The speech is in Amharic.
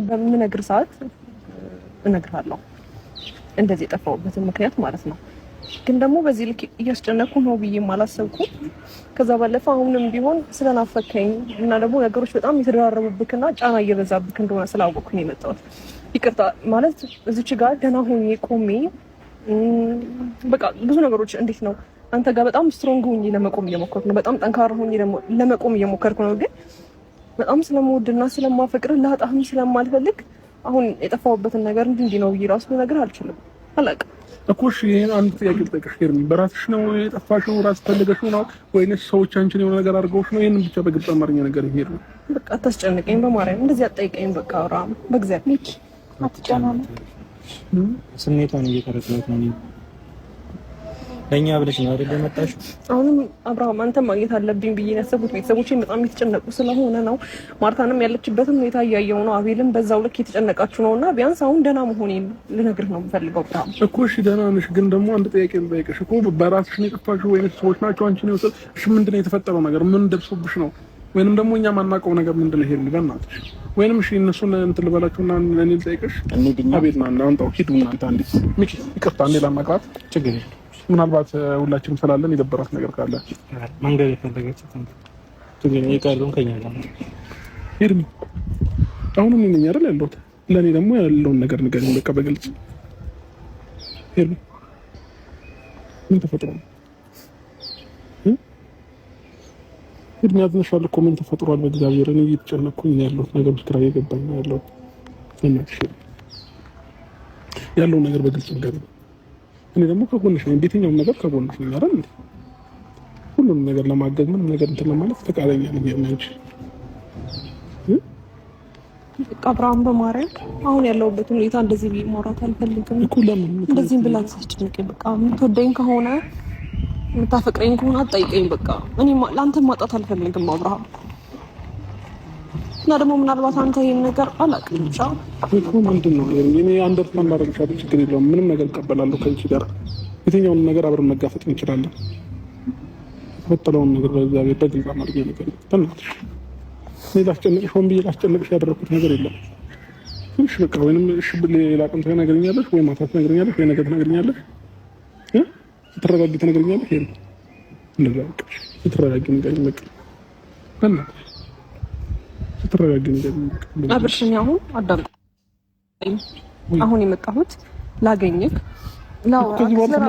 በምነግር ሰዓት እነግርሃለሁ እንደዚህ የጠፋሁበትን ምክንያት ማለት ነው። ግን ደግሞ በዚህ ልክ እያስጨነኩ ነው ብዬም አላሰብኩም። ከዛ ባለፈ አሁንም ቢሆን ስለናፈከኝ እና ደግሞ ነገሮች በጣም የተደራረቡብክና ጫና እየበዛብክ እንደሆነ ስላወቅኩኝ የመጣሁት ይቅርታ ማለት እዚች ጋር ደህና ሆኜ ቆሜ በቃ ብዙ ነገሮች እንዴት ነው አንተ ጋር በጣም ስትሮንግ ሆኜ ለመቆም እየሞከርኩ ነው። በጣም ጠንካራ ሆኜ ለመቆም እየሞከርኩ ነው። ግን በጣም ስለምወድና ስለማፈቅር ላጣህም ስለማልፈልግ አሁን የጠፋሁበትን ነገር እንዲህ ነው ብዬ ራሱ ነገር አልችልም። አላውቅም እኮ እሺ፣ ይሄን አንድ ጥያቄ ልጠይቅሽ ሄርሚ፣ በራስሽ ነው የጠፋሽው? ራስ ፈልገሽው ነው ወይንስ ሰዎች አንቺን የሆነ ነገር አድርገውሽ ነው? ይሄን ብቻ በግልጽ አማርኛ ነገር ይሄድ ነው። በቃ አታስጨንቀኝ፣ በማርያም እንደዚህ አትጠይቀኝ። በቃ አብርሃም፣ በእግዚአብሔር አትጨናነቅ። ስሜቷን እየተረዳሁት ነው። ለኛ ብለሽ ነው አይደል የመጣሽው? አሁንም አብርሃም አንተ ማግኘት አለብኝ ብዬ ያሰብኩት ቤተሰቦቼን በጣም የተጨነቁ ስለሆነ ነው። ማርታንም ያለችበትን ሁኔታ እያየሁ ነው። አቤልም በዛው ልክ የተጨነቃችሁ ነውና ቢያንስ አሁን ደህና መሆኔን ልነግርህ ነው የምፈልገው። አብርሃም እኮ እሺ ደህና ነሽ፣ ግን ደግሞ አንድ ጥያቄ ልጠይቅሽ እኮ በራስሽ ነው የጠፋሽው ወይስ ሰዎች ናቸው አንቺን የወሰዱት? እሺ ምንድነው የተፈጠረው ነገር? ምን ደርሶብሽ ነው? ወይንም ደግሞ እኛ ማናውቀው ነገር ምንድነው? ሄርሚ በእናትሽ ወይንም እሺ እነሱን እንትን ልበላችሁና እኔ ልጠይቅሽ። አቤት ና እናንተው ሂዱ እናንተ አንዴ ሚኪ ይቅርታ እንዴ ላማክራት ችግር የለም። ምናልባት ሁላችንም ስላለን የደበራት ነገር ካለ መንገድ የፈለገችው ትግል የቀረውን ከኛ ጋር ሄርሚ አሁን ምን ነኝ አይደል ያለሁት። ለኔ ደግሞ ያለውን ነገር ንገሪኝ በቃ በግልጽ ሄርሚ ምን ተፈጥሮ ነው? ሄርሚ አዝነሻል እኮ ምን ተፈጥሯል? በእግዚአብሔር እኔ እየተጨነኩኝ ነው ያለሁት። ነገር ግራ እየገባኝ ነው ያለሁት። እናትሽ ያለውን ነገር በግልጽ ንገሪኝ። እኔ ደግሞ ከጎንሽ ነኝ። የትኛውም ነገር ከጎንሽ ነኝ አይደል እንዴ? ሁሉንም ነገር ለማገዝ ምንም ነገር እንትን ለማለት ፈቃደኛ ነኝ። ያንቺ በቃ አብርሃም በማርያም አሁን ያለሁበት ሁኔታ እንደዚህ ብዬ ማውራት አልፈልግም እኮ። ለምን እንደዚህ ብላ አትጨነቀኝ። በቃ የምትወደኝ ከሆነ የምታፈቅረኝ ከሆነ አትጠይቀኝ። በቃ እኔ ለአንተ ማጣት አልፈልግም አብርሃም። እና ደግሞ ምናልባት አንተ ይሄን ነገር አላውቅም ብቻ እኮ ምንድን ነው እኔ አንደርስታንድ አደረግሻለሁ። ችግር የለውም ምንም ነገር እቀበላለሁ ከአንቺ ጋር የትኛውንም ነገር አብረን መጋፈጥ እንችላለን። የተፈጠረውን ነገር በእግዚአብሔር በግልጽ አማርኛ ነገር ተናግረሽ እኔ ላስጨንቅሽ ሆን ብዬ ላስጨንቅሽ ያደረኩት ነገር የለም። እሺ በቃ ወይንም እሺ ሌላ ቀን ትነግረኛለሽ ወይ ማታ ትነግረኛለሽ ወይ ነገ ትነግረኛለሽ ስትረጋጊ ትነግረኛለሽ። ይሄ እንደዛ በቃ ስትረጋጊ ንገሪኝ በቃ በእናትሽ አብርሽኝ አሁን አዳምጠኝ። አሁን የመጣሁት ላገኝክ ላውራ